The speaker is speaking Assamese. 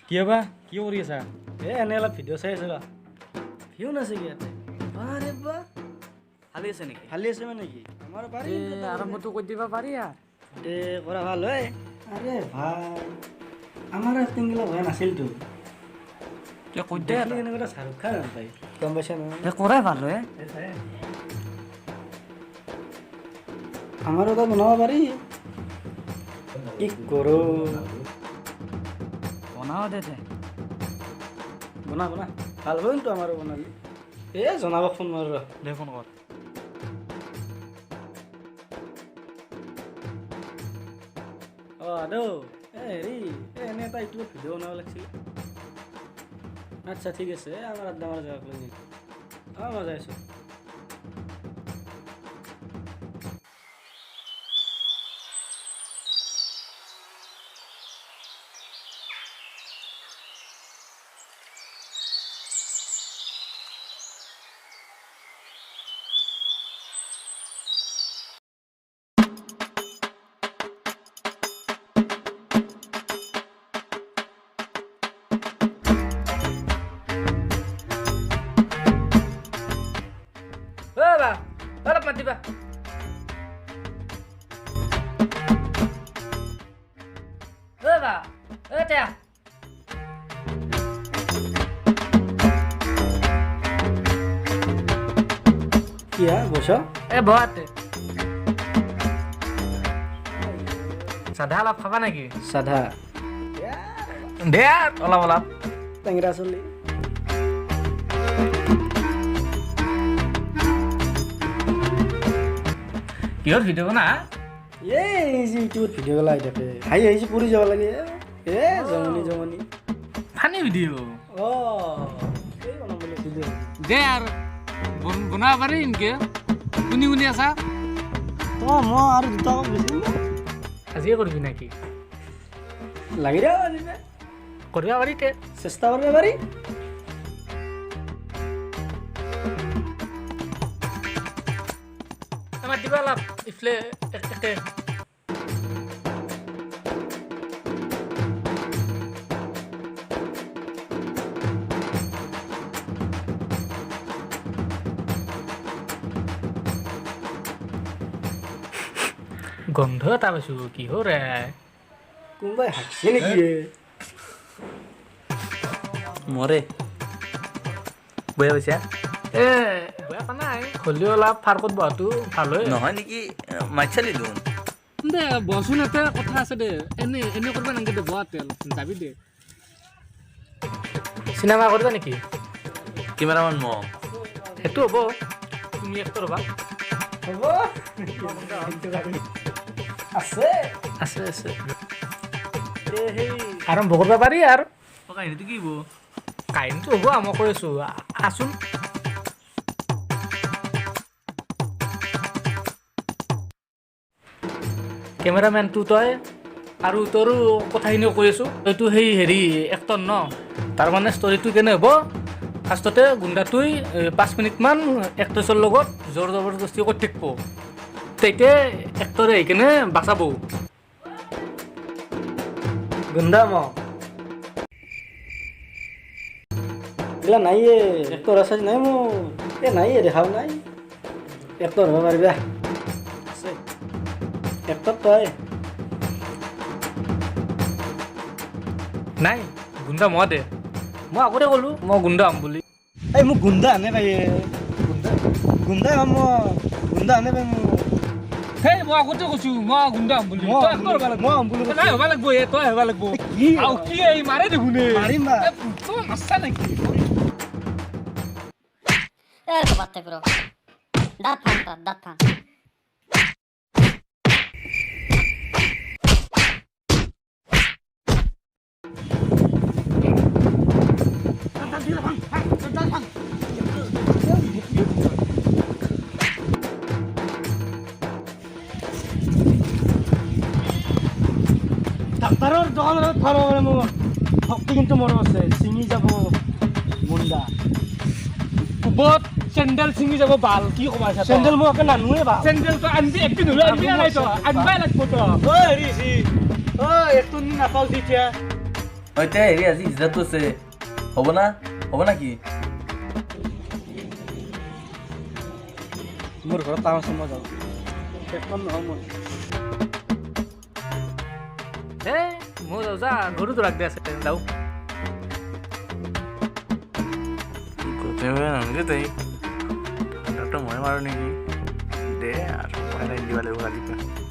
কি বা কি কৰি আছা এনে অলপ ভিডিঅ' চাই আছোঁ ৰ ভিউ নাছে কি ইয়াতে বাৰে বা ভালে আছে নেকি ভালে আছে মানে কি আমাৰ পাৰি আৰম্ভটো কৰি দিবা পাৰি আৰু তে কৰা ভাল হয় আৰে ভাই আমাৰ এক্টিংগিলা হোৱা নাছিলতো কৈ দে এনেকুৱা শ্বাহৰুখ খান পাই গম পাইছা নহয় কৰাই ভাল হয় আমাৰো এটা বনাব পাৰি কি কৰোঁ বনাও দে বনা ভাল হয় কিন্তু আমাৰো বনালি জনাব ফোন মাৰো ৰ দে ফোন কৰ আদৌ হেৰি এনে এটা ইউটিউবত ভিডিঅ' বনাব লাগিছিল আচ্ছা ঠিক আছে আমাৰ আড্ডা মাৰা জেগাক লৈ নিম মই যাই আছোঁ অলপ মাত দিবা কি বছ বহাতে চাধা অলপ খাবা নেকি চাধা দে অলপ টেঙৰা চলি কিহৰ ভিডিঅ' বনা ইউটিউবত ভিডিঅ' গলা আহি থাকে হাঁহি আহিছে পৰি যাব লাগে জমনি ফানি ভিডিঅ' বনাম বুলি ভিডিঅ' দে আৰু বনাব পাৰি এনেকে শুনি আছা মই আৰু দুটা বেছি আজিয়ে কৰিবি নেকি লাগি দে আজিবে কৰিব পাৰি তে চেষ্টা কৰিব পাৰি আমাৰ দিবা অলপ ইফলে একে গন্ধ এটা পাইছো কিহৰ কোনোবাই হাঁচি নেকি মৰে বেয়া পাইছা বেয়া পা নাই হ'লেও অলপ ফাৰ্কত বহাটো ভাল হয় নহয় নেকি মাইক চালি দেখোন দে বচোন এটা কথা আছে দে এনে কৰিব নালাগে দে বহা তেল যাবি দে চিনেমা কৰিবা নেকি কেমেৰামান ম সেইটো হ'ব তুমি এক্টৰ হ'বা হ'ব আছে আৰম্ভ কৰিব পাৰি আৰু কাহিনীটো কি হ'ব কাহিনীটো হ'ব মই কৈ আছোঁ আছোন কেমেৰামেনটো তই আৰু তোৰো কথাখিনিও কৈ আছোঁ তইতো সেই হেৰি এক্টৰ ন তাৰমানে ষ্টৰিটো কেনে হ'ব ফাৰ্ষ্টতে গুণ্ডাটোই 5 মিনিটমান এক্ট্ৰেছৰ লগত জোৰ জবৰদস্তি কৰি থাকিব তেতিয়া এক্টৰে আহি কেনে বাচাব গুণ্ডা এগুলা নাইয়ে এক্টৰ আছে নাই মোৰ নাইয়ে দেখাও নাই এক্টৰ হ'ব পাৰিবা আছে এক্টর তই নাই গুণ্ডা মই দে মই আগতে ক'লোঁ মই গুণ্ডা হ'ম বুলি মোক গুণ্ডা আনে পাই গুণ্ডা হ'ম গুণ্ডা আনে পাই মোক সেই মই আগতে কৈছোঁ মই গুণ্ডা হ'ম বুলি মই হ'ম বুলি নাই হ'ব লাগিব তই হ'ব লাগিব আৰু কি এই মাৰে দেখোন মাৰিম বা তই নাচা নেকি বাতে ব্ৰো দাঁত ফান ডাক্তাৰৰ দোকানত থব মোৰ শক্তি কিন্তু মনত আছে ছিঙি যাব মুণ্ডা কুবত চেণ্ডেল ছিঙি যাব বাল কি ক'বা চেণ্ডেল মই একে নানোৱে বা চেণ্ডেলটো আনবি একদিন হ'লেও আনবি নাই তো আনবাই লাগিব তো হেৰি একটো নাপাওঁ যেতিয়া এতিয়া হেৰি আজি হিচাপটো আছে হ'ব না কি মোৰ ঘৰত কাম আছে মই যাওঁ একদম নহয় মই হে মই যাওঁ যা গৰুটো ৰাখ দিয়া আছে যাওঁ নালাগে তাই মই মাৰো নেকি দে আৰু দিব লাগিব কালি